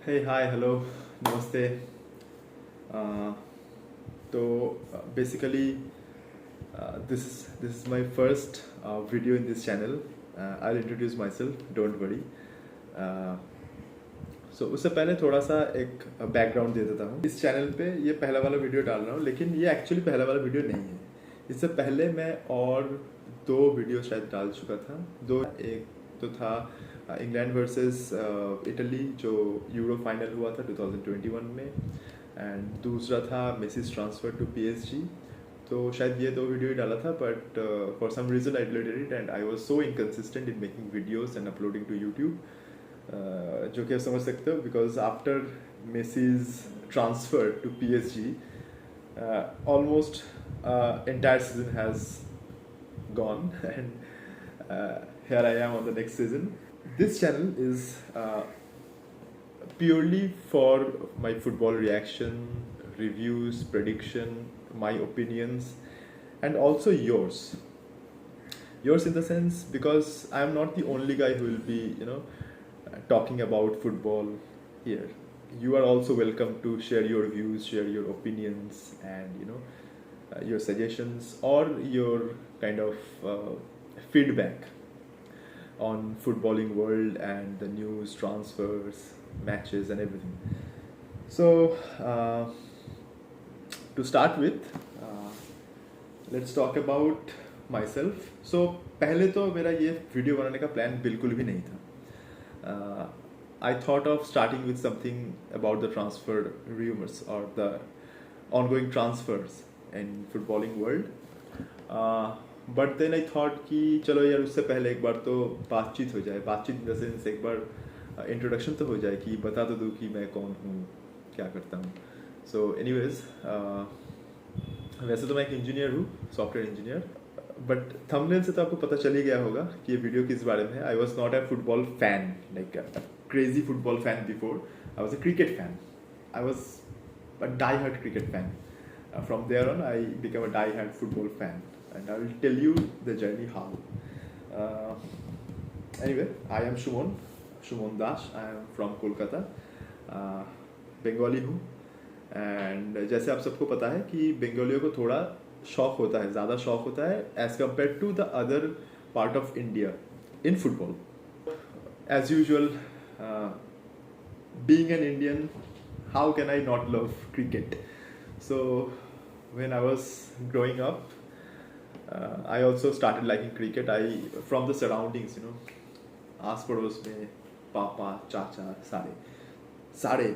Hey, hi, hello, namaste. Uh, basically, this is my first video in this channel. I'll introduce myself. Don't worry. Uh, उससे पहले थोड़ा सा एक background दे देता हूँ। इस चैनल पे ये पहला वाला वीडियो डाल रहा हूँ, लेकिन ये एक्चुअली पहला वाला वीडियो नहीं है। इससे पहले मैं और दो वीडियो शायद डाल चुका था। दो, एक तो था इंग्लैंड वर्सेस इटली जो यूरो फाइनल हुआ था 2021 में, एंड दूसरा था मेसीज ट्रांसफर टू पीएसजी। तो शायद ये दो वीडियो ही डाला था, but for some reason I deleted it and I was so inconsistent in making videos and uploading to YouTube, जो कि आप समझ सकते हो, because after Messi's transfer to PSG almost entire season has gone and here I am on the next season. This channel is purely for my football reaction, reviews, prediction, my opinions, and also yours. Yours in the sense because I am not the only guy who will be, talking about football here. You are also welcome to share your views, share your opinions, and your suggestions or your kind of feedback on footballing world and the news, transfers, matches, and everything. So to start with, let's talk about myself. So पहले तो मेरा ये video बनाने का plan बिल्कुल भी नहीं था. I thought of starting with something about the transfer rumors or the ongoing transfers in footballing world. But then I thought कि चलो यार उससे पहले एक बार तो बातचीत हो जाए. बातचीत इन द सेंस एक बार इंट्रोडक्शन तो हो जाए कि बता तो दूँ कि मैं कौन हूँ, क्या करता हूँ. So anyways, वैसे तो मैं एक इंजीनियर हूँ, सॉफ्टवेयर इंजीनियर. बट थंबनेल से तो आपको पता चल ही गया होगा कि ये वीडियो किस बारे में है. I was not a football fan, like a crazy football fan before. I was a cricket fan. I was a die hard cricket fan. From there on, I became a die-hard football fan, and I will tell you the journey how. Anyway, I am Shumon Das. I am from Kolkata. Bengali हूँ, and जैसे आप सबको पता है कि बंगालियों को थोड़ा शौक होता है, ज़्यादा शौक होता है as compare to the other part of India in football. As usual, being an Indian, how can I not love cricket? So when I was growing up, I also started liking cricket. From the surroundings, आस पड़ोस में पापा, चाचा, सारे,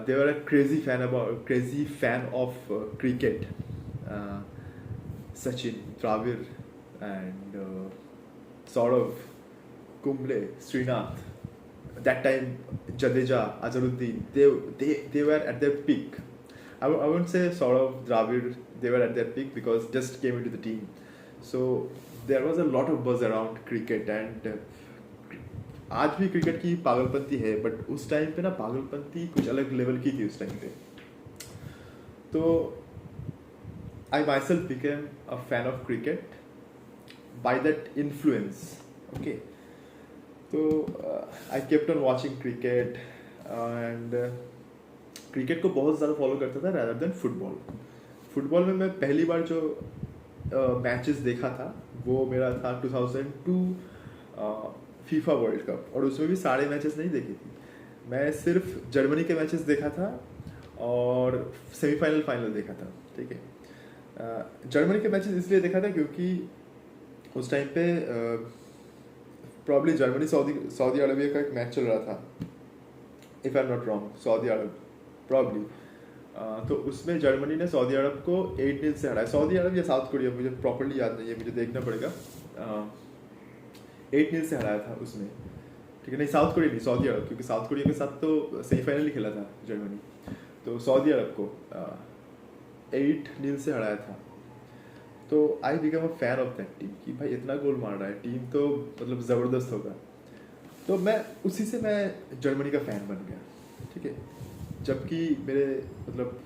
they were a crazy fan of cricket. Sachin, Dravid, and Saurav, Kumble, Srinath. That time, Jadeja, Azharuddin, they were at their peak. I wouldn't say Saurav, Dravid, they were at their peak because just came into the team. So there was a lot of buzz around cricket, and आज भी cricket की पागलपंती है, but उस time पे ना पागलपंती कुछ अलग level की थी उस टाइम पे. तो I myself became a fan of cricket by that influence. Okay. So I kept on watching cricket and cricket को बहुत ज़्यादा फॉलो करता था rather than फुटबॉल. फुटबॉल में मैं पहली बार जो मैचेस देखा था वो मेरा था 2002 फीफा वर्ल्ड कप, और उसमें भी सारे मैचेस नहीं देखे थी. मैं सिर्फ जर्मनी के मैचेस देखा था और सेमीफाइनल फाइनल देखा था. ठीक है. जर्मनी के मैचेस इसलिए देखा था क्योंकि उस टाइम पे प्रॉब्ली जर्मनी सऊदी अरबिया का एक मैच चल रहा था, if I am not wrong, Saudi Arab probably. तो उसमें जर्मनी ने सऊदी अरब को 8-0 से हराया. सऊदी अरब या साउथ कोरिया, मुझे प्रॉपर्ली याद नहीं है, मुझे देखना पड़ेगा. 8-0 से हराया था उसमें. ठीक है. नहीं, साउथ कोरिया नहीं, सऊदी अरब, क्योंकि साउथ कोरिया के साथ तो सेमीफाइनल ही खेला था जर्मनी. तो सऊदी अरब को 8-0 से हराया था. तो आई become a fan of that team कि भाई इतना गोल मार रहा है, टीम तो मतलब ज़बरदस्त होगा. तो मैं उसी से मैं जर्मनी का फ़ैन बन गया. ठीक है. जबकि मेरे मतलब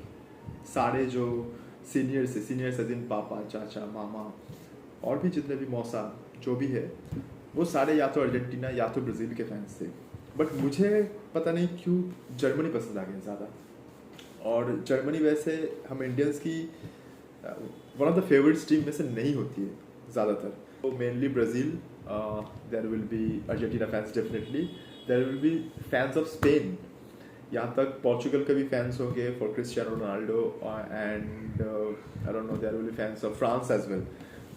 सारे जो सीनियर सदिन, पापा, चाचा, मामा और भी जितने भी मौसा जो भी है, वो सारे या तो अर्जेंटीना या तो ब्राज़ील के फैंस थे. बट मुझे पता नहीं क्यों जर्मनी पसंद आ गया ज़्यादा। और जर्मनी वैसे हम इंडियंस की one of the favourites team में से नहीं होती है ज़्यादातर। तो mainly Brazil, there will be Argentina fans definitely, there will be fans of Spain, यहाँ तक पोर्चुगल के भी फैंस होंगे for Cristiano Ronaldo, and I don't know there will be fans of France as well.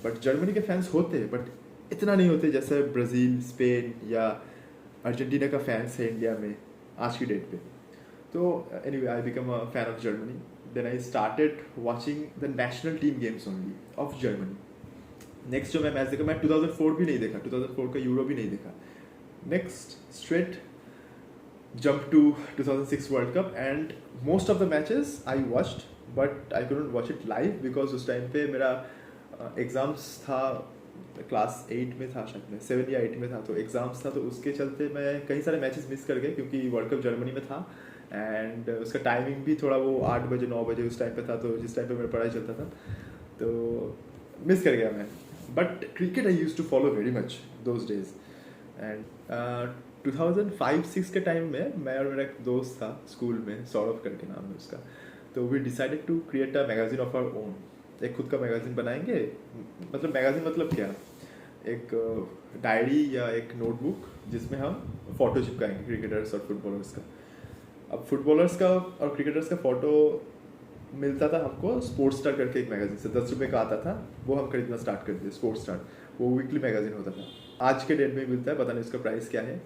But Germany के fans होते हैं, but इतना नहीं होते जैसे ब्राज़ील, स्पेन या अर्जेंटीना का फैंस है इंडिया में आज की डेट पे। तो anyway I become a fan of Germany, then I started watching the national team games only of Germany. Next जो मैं मैच देखा, मैं 2004 भी नहीं देखा, 2004 का यूरो भी नहीं देखा। Next straight jump to 2006 World Cup and most of the matches I watched, but I couldn't watch it live because उस टाइम पे मेरा एग्ज़ाम्स था, क्लास 8 में था शायद, मैं 7 या 8 में था, तो एग्ज़ाम्स था, तो उसके चलते मैं कई सारे मैचेस मिस कर गए क्योंकि वर्ल्ड कप जर्मनी में था एंड उसका टाइमिंग भी थोड़ा वो 8 बजे 9 बजे उस टाइम पे था, तो जिस टाइम पे मेरा पढ़ाई चलता था, तो मिस कर गया मैं। But cricket I use to follow very much those days. And 2005-06 के टाइम में मैं और मेरा एक दोस्त था स्कूल में, सौरभ करके नाम है उसका, तो we decided to create a magazine of our own. एक खुद का मैगजीन बनाएंगे, मतलब मैगजीन मतलब क्या, एक डायरी या एक नोटबुक जिसमें हम फ़ोटो चिपकाएंगे क्रिकेटर्स और फुटबॉलर्स का। अब फुटबॉलर्स का और क्रिकेटर्स का फ़ोटो मिलता था हमको स्पोर्ट्स स्टार करके एक मैगजीन से, 10 रुपये का आता था, वो हम खरीदना स्टार्ट कर दिए। स्पोर्ट्स स्टार वो वीकली मैगजीन होता था, आज के डेट में मिलता है, पता नहीं उसका प्राइस क्या है।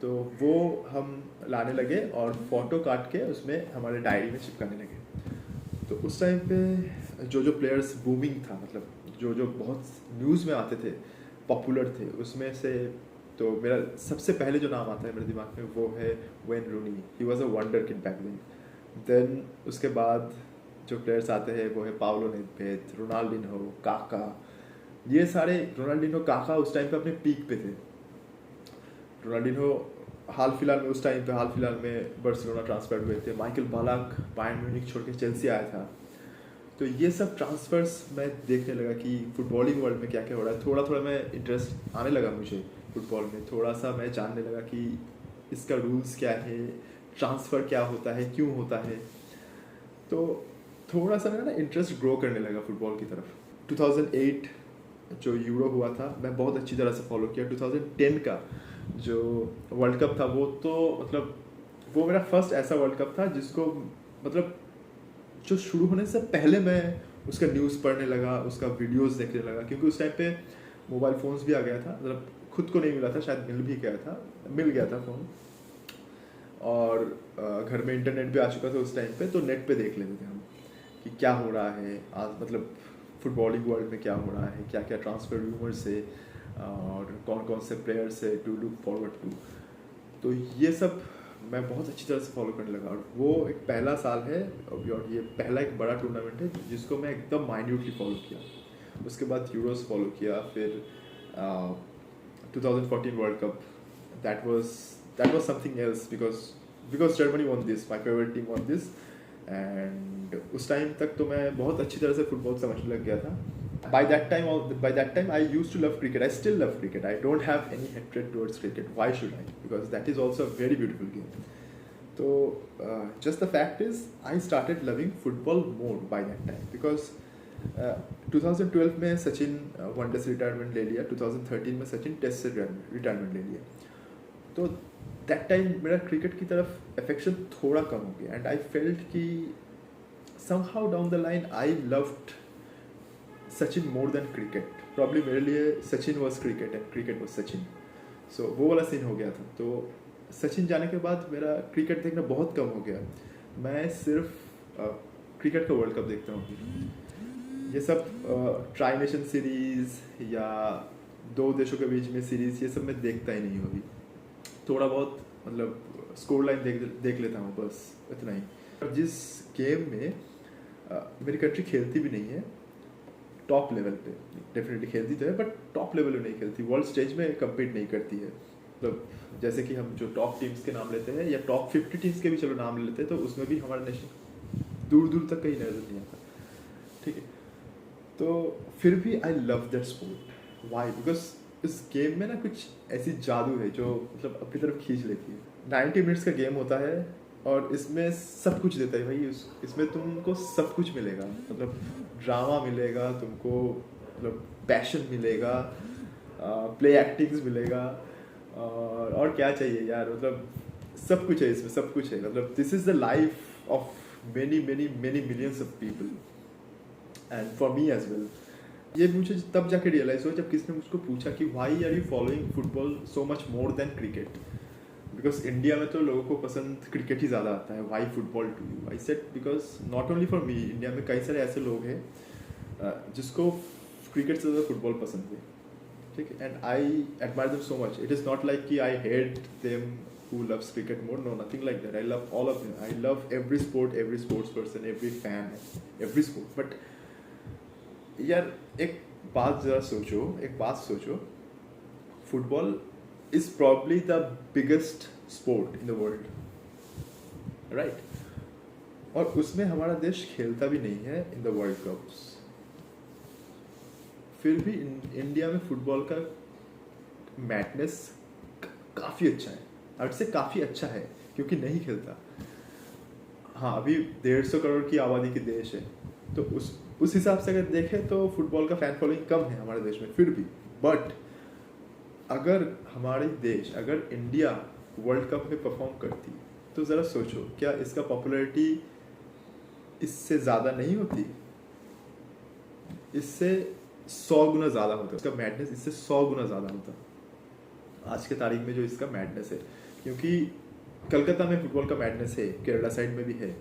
तो वो हम लाने लगे और फोटो काट के उसमें हमारे डायरी में चिपकाने लगे। तो उस टाइम पे जो जो प्लेयर्स बूमिंग था, मतलब जो जो बहुत न्यूज़ में आते थे, पॉपुलर थे, उसमें से तो मेरा सबसे पहले जो नाम आता है मेरे दिमाग में वो है Wayne Rooney. He was a wonder kid back then. उसके बाद जो प्लेयर्स आते हैं वो है पाउलो नेदवेद, रोनाल्डिन्हो, काका। ये सारे, रोनाल्डिन्हो, काका उस टाइम पे अपने पीक पे थे। रोनाल्डिन्हो हाल फिलहाल में बार्सिलोना ट्रांसफर हुए थे। माइकल बालाक बायर्न म्यूनिख छोड़ के चेल्सी आया था। तो ये सब ट्रांसफर्स मैं देखने लगा कि फुटबॉलिंग वर्ल्ड में क्या क्या हो रहा है। थोड़ा थोड़ा मैं इंटरेस्ट आने लगा मुझे फुटबॉल में, थोड़ा सा मैं जानने लगा कि इसका रूल्स क्या है, ट्रांसफ़र क्या होता है, क्यों होता है। तो थोड़ा सा मेरा ना इंटरेस्ट ग्रो करने लगा फुटबॉल की तरफ। 2008 जो यूरो हुआ था मैं बहुत अच्छी तरह से फॉलो किया। 2010 का जो वर्ल्ड कप था वो तो मतलब वो मेरा फर्स्ट ऐसा वर्ल्ड कप था जिसको मतलब जो शुरू होने से पहले मैं उसका न्यूज़ पढ़ने लगा, उसका वीडियोस देखने लगा, क्योंकि उस टाइम पे मोबाइल फ़ोन्स भी आ गया था, मतलब खुद को नहीं मिला था, शायद मिल गया था फ़ोन, और घर में इंटरनेट भी आ चुका था उस टाइम पे, तो नेट पे देख लेते थे हम कि क्या हो रहा है आज, मतलब फुटबॉलिंग वर्ल्ड में क्या हो रहा है, क्या क्या ट्रांसफ़र रूमर्स है और कौन कौन से प्लेयर्स है टू लुक फॉरवर्ड टू। तो ये सब मैं बहुत अच्छी तरह से फॉलो करने लगा, और वो एक पहला साल है और ये पहला एक बड़ा टूर्नामेंट है जिसको मैं एकदम माइन्यूटली फॉलो किया। उसके बाद यूरोस फॉलो किया, फिर 2014 world cup, that was something else because Germany von this, my favourite team von this, and उस टाइम तक तो मैं बहुत अच्छी तरह से फुटबॉल समझने लग गया था। By that time I used to love cricket. I still love cricket. I don't have any hatred towards cricket. Why should I? Because that is also a very beautiful game. So just the fact is I started loving football more by that time, because 2012 में Sachin one day से retirement ले लिया, 2013 में Sachin test से retirement ले लिया। तो that time मेरा क्रिकेट की तरफ अफेक्शन थोड़ा कम हो गया, एंड आई फेल्ट कि somehow down the line I loved Sachin more than cricket. Probably मेरे लिए Sachin was cricket and cricket was Sachin, so वो वाला सीन हो गया था। तो सचिन जाने के बाद मेरा क्रिकेट देखना बहुत कम हो गया। मैं सिर्फ क्रिकेट का वर्ल्ड कप देखता हूँ। ये सब ट्राई नेशन सीरीज़ या दो देशों के बीच में सीरीज़, ये सब मैं देखता ही नहीं हूँ अभी। थोड़ा बहुत मतलब स्कोर लाइन देख लेता हूँ, बस इतना ही। जिस गेम में मेरी कंट्री खेलती भी नहीं है टॉप लेवल पे, डेफिनेटली खेलती तो है बट टॉप लेवल पे नहीं खेलती, वर्ल्ड स्टेज में कम्पीट नहीं करती है। मतलब जैसे कि हम जो टॉप टीम्स के नाम लेते हैं या टॉप 50 टीम्स के भी चलो नाम ले लेते हैं, तो उसमें भी हमारा नेशन दूर दूर तक कहीं नजर नहीं आता, ठीक है। तो फिर भी I love that sport. Why? Because इस गेम में ना कुछ ऐसी जादू है जो मतलब अपनी तरफ खींच लेती है। 90 मिनट्स का गेम होता है और इसमें सब कुछ देता है भाई। इसमें तुमको सब कुछ मिलेगा, मतलब ड्रामा मिलेगा तुमको, मतलब पैशन मिलेगा, प्ले एक्टिंग्स मिलेगा, और क्या चाहिए यार, मतलब सब कुछ है इसमें, सब कुछ है। मतलब this is the life of many many many millions of people and for me as well. ये मुझे तब जाके रियलाइज हुआ जब किसी ने मुझको पूछा कि why are you following football so much more than cricket, because India में तो लोगों को पसंद क्रिकेट ही ज़्यादा आता है, why football to you. I said because not only for me, India में कई सारे ऐसे लोग हैं जिसको क्रिकेट से ज़्यादा फुटबॉल पसंद है, ठीक है। And I admire them so much. It is not like कि I hate them who loves cricket more, no, nothing like that. I love all of them. I love every sport, every sports person, every fan, every sport. But यार एक बात जरा सोचो, एक बात सोचो, football is probably the biggest sport in the world, right? और उसमें हमारा देश खेलता भी नहीं है in the वर्ल्ड कप्स। फिर भी इंडिया में फुटबॉल का मैडनेस काफ़ी अच्छा है, अर्थ से काफ़ी अच्छा है, क्योंकि नहीं खेलता। हाँ, अभी 150 करोड़ की आबादी के देश है, तो उस हिसाब से अगर देखें तो फुटबॉल का फैन फॉलोइंग कम है हमारे देश में फिर भी। बट अगर हमारे देश, अगर इंडिया वर्ल्ड कप में परफॉर्म करती तो ज़रा सोचो, क्या इसका पॉपुलैरिटी इससे ज़्यादा नहीं होती? इससे 100 गुना ज़्यादा होता, इसका मैडनेस इससे 100 गुना ज़्यादा होता आज के तारीख में जो इसका मैडनेस है। क्योंकि कलकत्ता में फुटबॉल का मैडनेस है, केरला साइड में भी है,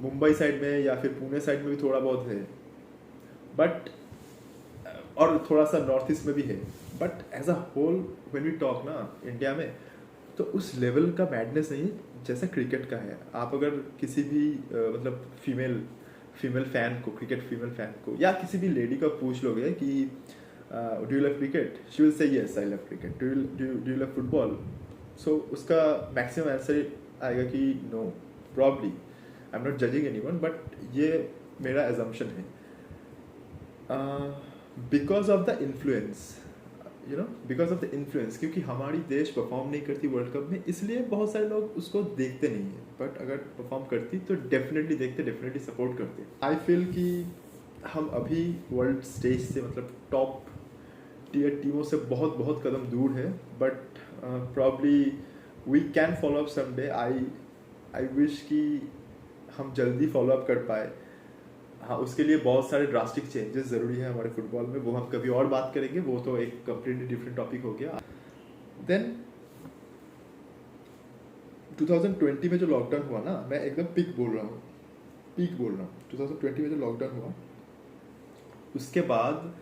मुंबई साइड में या फिर पुणे साइड में भी थोड़ा बहुत है, बट और थोड़ा सा नॉर्थ ईस्ट में भी है। But as a whole when we talk ना इंडिया में, तो उस लेवल का मैडनेस नहीं जैसा क्रिकेट का है। आप अगर किसी भी मतलब फीमेल फैन को, क्रिकेट फीमेल फैन को, या किसी भी लेडी को पूछ लोगे कि do you love cricket, she will say yes I love cricket. Do you love football, so उसका मैक्सिमम आंसर आएगा कि no, probably. I am not judging anyone, but ये मेरा एजम्पशन है। Because of the influence, because of the influence, क्योंकि हमारी देश perform नहीं करती वर्ल्ड कप में, इसलिए बहुत सारे लोग उसको देखते नहीं हैं। बट अगर परफॉर्म करती तो डेफिनेटली देखते, डेफिनेटली सपोर्ट करते। आई फील कि हम अभी वर्ल्ड स्टेज से, मतलब टॉप टीयर टीमों से बहुत बहुत कदम दूर है, but probably we can follow up someday. I wish कि हम जल्दी फॉलो अप कर पाए। हाँ, उसके लिए बहुत सारे ड्रास्टिक चेंजेस ज़रूरी है हमारे फुटबॉल में, वो हम कभी और बात करेंगे, वो तो एक कम्प्लीटली डिफरेंट टॉपिक हो गया। देन 2020 में जो लॉकडाउन हुआ ना, मैं एकदम पीक बोल रहा हूँ 2020 में जो लॉकडाउन हुआ, उसके बाद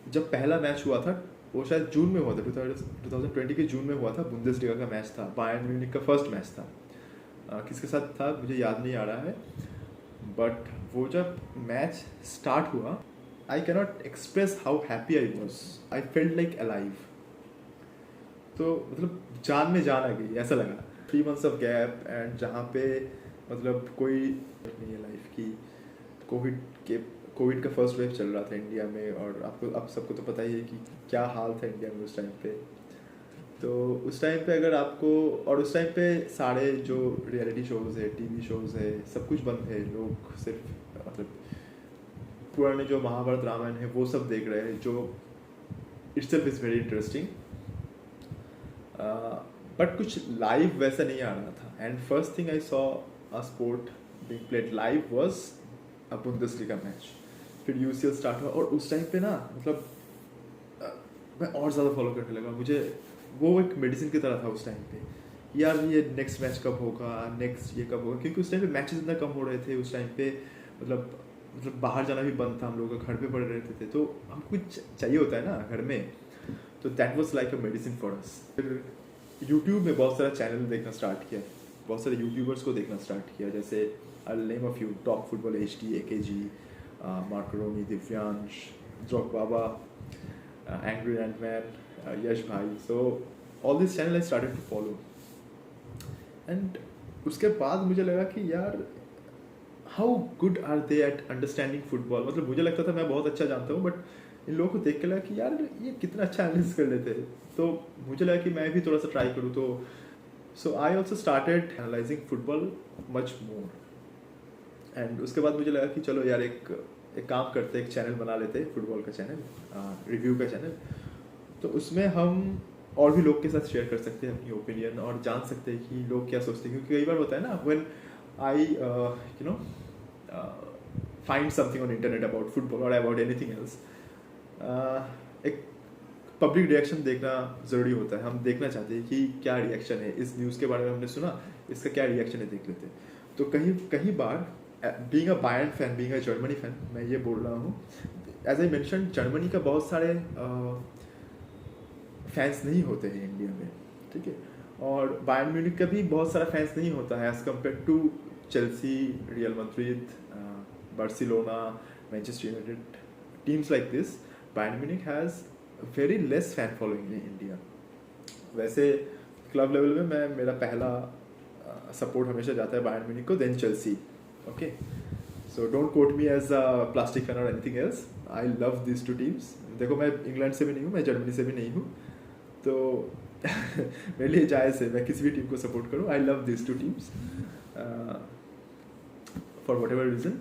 जब पहला मैच हुआ था, वो शायद जून में हुआ था, 2020 के जून में हुआ था, बुंदेसलीगा का मैच था, बायर्न म्यूनिख का फर्स्ट मैच था। किसके साथ था मुझे याद नहीं आ रहा है, बट वो जब मैच स्टार्ट हुआ, I cannot express how happy I was. I felt like alive. तो मतलब जान में जान आ गई, ऐसा लगा। 3 months ऑफ गैप, एंड जहाँ पे मतलब कोई नहीं है लाइफ की। कोविड का फर्स्ट वेव चल रहा था इंडिया में, और आप सबको तो पता ही है कि क्या हाल था इंडिया में उस टाइम पे। तो उस टाइम पे अगर आपको, और उस टाइम पे सारे जो रियलिटी शोज़ है, टीवी शोज़ है, सब कुछ बंद है। लोग सिर्फ मतलब पुराने जो महाभारत रामायण है वो सब देख रहे हैं, जो itself is very interesting. But कुछ लाइव वैसा नहीं आ रहा था। And first thing I saw a sport being played live was a Bundesliga match. फिर यूसीएल स्टार्ट हुआ, और उस टाइम पे ना मतलब मैं और ज़्यादा फॉलो करने लगा। मुझे वो एक मेडिसिन की तरह था उस टाइम पे, यार ये नेक्स्ट मैच कब होगा, नेक्स्ट ये कब होगा, क्योंकि उस टाइम पे मैचेस इतना कम हो रहे थे। उस टाइम पे मतलब बाहर जाना भी बंद था, हम लोग घर पे पड़े रहते थे, तो हमको कुछ चाहिए होता है ना घर में। तो that was like a medicine for us. फिर यूट्यूब में बहुत सारा चैनल देखना स्टार्ट किया, बहुत सारे यूट्यूबर्स को देखना स्टार्ट किया, जैसे I will name a few: top football HD, AKG, मार्कोरोनी, दिव्यांश, ड्रॉक बाबा, एंग्री एंटमैन, यश भाई। So all this channel I started to follow. And उसके बाद मुझे लगा कि यार how good are they at understanding football. मतलब मुझे लगता था मैं बहुत अच्छा जानता हूँ, बट इन लोगों को देख के लगा कि यार ये कितना अच्छा एनालिसिस कर लेते हैं, तो मुझे लगा कि मैं भी थोड़ा सा ट्राई करूँ। तो so I also started analysing football much more, and उसके बाद मुझे लगा कि चलो यार एक काम करते, एक चैनल बना लेते हैं फुटबॉल का चैनल, रिव्यू का चैनल। तो उसमें हम और भी लोग के साथ शेयर कर सकते हैं अपनी ओपिनियन और जान सकते हैं कि लोग क्या सोचते हैं, क्योंकि कई बार होता है ना, when I you know find something on internet about football और अबाउट एनीथिंग एल्स, एक पब्लिक रिएक्शन देखना ज़रूरी होता है। हम देखना चाहते हैं कि क्या रिएक्शन है, इस न्यूज़ के बारे में हमने सुना, इसका क्या रिएक्शन है, देख लेते हैं। तो कहीं बार being a Bayern fan, being a Germany fan, मैं ये बोल रहा हूँ, एज आई मेंशन, जर्मनी का बहुत सारे फैंस नहीं होते हैं इंडिया में, ठीक है, और बायर्न म्यूनिख का भी बहुत सारा फैंस नहीं होता है as compare to Chelsea, Real Madrid, Barcelona, Manchester United, teams like this. Bayern Munich has very less fan following in India. वैसे क्लब लेवल में मेरा पहला सपोर्ट हमेशा जाता है बायर्न म्यूनिख को, then Chelsea, okay. So don't quote me as a plastic fan और anything else, I love this two teams. देखो, मैं इंग्लैंड से भी नहीं हूँ, मैं जर्मनी से भी नहीं हूँ, तो मेरे लिए जायज़ है मैं किसी भी टीम को सपोर्ट करूँ। आई love this two teams for what ever reason.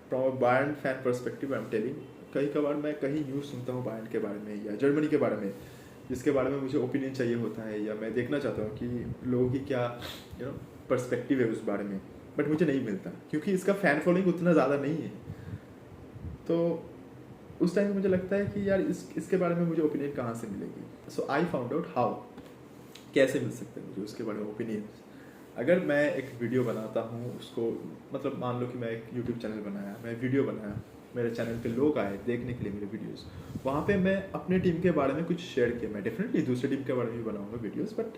From a Bayern fan perspective I am telling, कई कबार मैं कहीं न्यूज़ सुनता हूँ बायर्न के बारे में या जर्मनी के बारे में, जिसके बारे में मुझे ओपिनियन चाहिए होता है, या मैं देखना चाहता हूँ कि लोगों की क्या पर्सपेक्टिव है उस बारे में, बट मुझे नहीं मिलता क्योंकि इसका फ़ैन फॉलोइंग उतना ज़्यादा नहीं है। तो उस टाइम मुझे लगता है कि यार इसके बारे में मुझे ओपिनियन कहाँ से मिलेगी। सो आई फाउंड आउट हाउ, कैसे मिल सकते हैं मुझे उसके बारे में ओपिनियन। अगर मैं एक वीडियो बनाता हूँ, उसको मतलब मान लो कि मैं एक यूट्यूब चैनल बनाया, मैं वीडियो बनाया, मेरे चैनल पे लोग आए देखने के लिए मेरे वीडियोस, वहाँ पे मैं अपने टीम के बारे में कुछ शेयर किया, मैं डेफिनेटली दूसरे टीम के बारे में भी बनाऊंगा वीडियोस, बट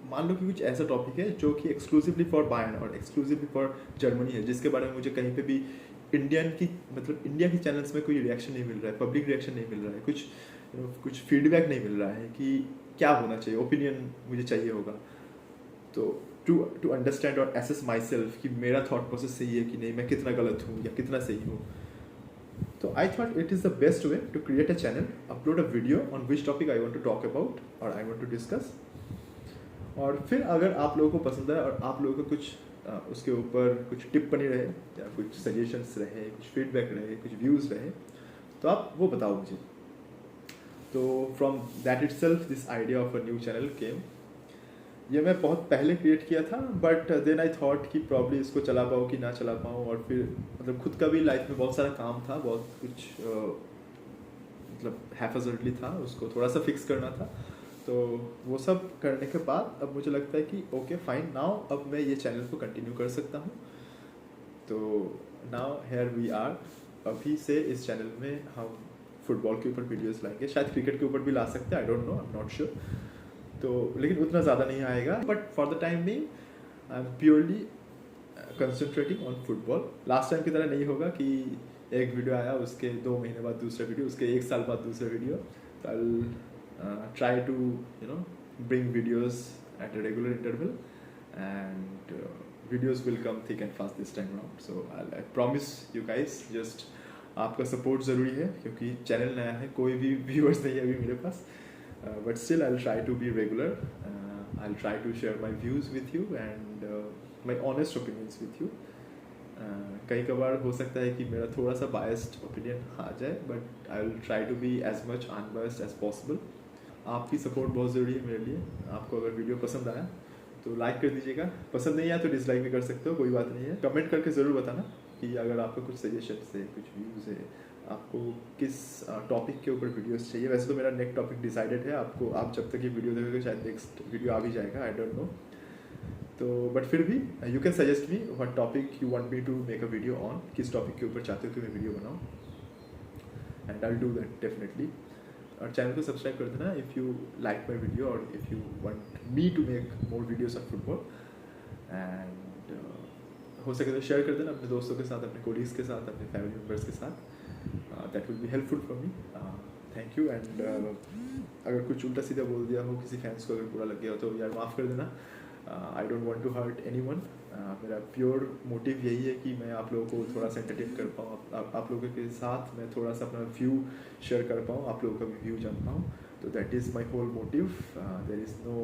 मान लो कि कुछ ऐसा टॉपिक है जो कि एक्सक्लूसिवली फॉर बायर्न और एक्सक्लूसिवली फॉर जर्मनी है, जिसके बारे में मुझे कहीं पे भी इंडिया की चैनल्स में कोई रिएक्शन नहीं मिल रहा है, पब्लिक रिएक्शन नहीं मिल रहा है, कुछ फीडबैक नहीं मिल रहा है कि क्या होना चाहिए, ओपिनियन मुझे चाहिए होगा। तो टू अंडरस्टैंड और एसेस माई सेल्फ कि मेरा थॉट प्रोसेस सही है कि नहीं, मैं कितना गलत हूँ या कितना सही हूँ। तो I thought it is the best way to create a channel, upload a video on which topic I want to talk about और आई वांट टू डिस्कस। और फिर अगर आप लोगों को पसंद है और आप लोगों को कुछ उसके ऊपर कुछ टिप्पणी रहे या कुछ सजेशंस रहे, कुछ फीडबैक रहे, कुछ व्यूज़ रहे, तो आप वो बताओ मुझे। तो from that itself this idea of a new channel came. ये मैं बहुत पहले क्रिएट किया था, बट देन आई थॉट कि प्रॉब्ली इसको चला पाऊँ कि ना चला पाऊँ, और फिर मतलब खुद का भी लाइफ में बहुत सारा काम था, बहुत कुछ मतलब हैफजर्डली था, उसको थोड़ा सा फिक्स करना था। तो वो सब करने के बाद अब मुझे लगता है कि ओके फाइन, नाउ अब मैं ये चैनल को कंटिन्यू कर सकता हूँ। तो नाउ हेयर वी आर, अभी से इस चैनल में हम फुटबॉल के ऊपर वीडियोस लाएंगे, शायद क्रिकेट के ऊपर भी ला सकते हैं, आई don't no, I am not sure. तो लेकिन उतना ज़्यादा नहीं आएगा, but for the time being I am purely concentrating on football. Last time की तरह नहीं होगा कि एक वीडियो आया, उसके 2 महीने बाद दूसरा वीडियो, उसके 1 साल बाद दूसरा वीडियो। तो आई try to bring videos at a regular interval, and videos will come thick and fast this time around. So I promise you guys, just आपका सपोर्ट ज़रूरी है क्योंकि चैनल नया है, कोई भी व्यूअर्स नहीं है अभी मेरे पास, but still I will try to be regular, I will try to share my views with you and my honest opinions with you. कई कबार हो सकता है कि मेरा थोड़ा सा बायस्ड ओपिनियन आ जाए, but I will try to be as much unbiased as possible. आपकी सपोर्ट बहुत ज़रूरी है मेरे लिए। आपको अगर वीडियो पसंद आया तो लाइक कर दीजिएगा, पसंद नहीं आया तो डिसलाइक भी कर सकते हो, कोई बात नहीं है। कमेंट करके ज़रूर बताना कि अगर आपका कुछ सजेशंस है, कुछ व्यूज़ है, आपको किस टॉपिक के ऊपर वीडियोस चाहिए। वैसे तो मेरा नेक्स्ट टॉपिक डिसाइडेड है, आप जब तक ये वीडियो देखोगे शायद नेक्स्ट वीडियो आ भी जाएगा, आई डोंट नो। तो बट फिर भी you can suggest me what topic you want me to make a video on, किस टॉपिक के ऊपर चाहते हो कि मैं वीडियो बनाऊँ, and I will do that definitely. और चैनल को सब्सक्राइब कर देना if you like my video और if you want me to make more videos on football. And हो सके तो शेयर कर देना अपने दोस्तों के साथ, अपने कोलीग्स के साथ, अपने फैमिली मेम्बर्स के साथ, that will be helpful for me. Thank you. And अगर कुछ उल्टा सीधा बोल दिया हो, किसी फैंस को अगर बुरा लग गया हो तो यार माफ़ कर देना। I don't want to hurt anyone. मेरा प्योर मोटिव यही है कि मैं आप लोगों को थोड़ा सा एंटरटेन कर पाऊँ, आप लोगों के साथ मैं थोड़ा सा अपना व्यू शेयर कर पाऊँ, आप लोगों का भी व्यू जान पाऊँ। तो that is my whole motive, there is no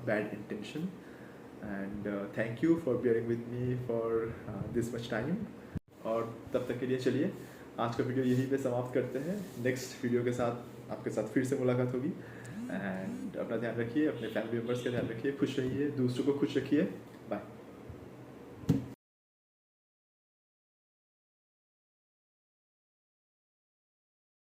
bad intention. And thank you for bearing with me for this much time. और तब तक के लिए चलिए आज का वीडियो यहीं पे समाप्त करते हैं। नेक्स्ट वीडियो के साथ आपके साथ फिर से मुलाकात होगी। एंड अपना ध्यान रखिए, अपने फैमिली मेम्बर्स का ध्यान रखिए, खुश रहिए, दूसरों को खुश रखिए। बाय।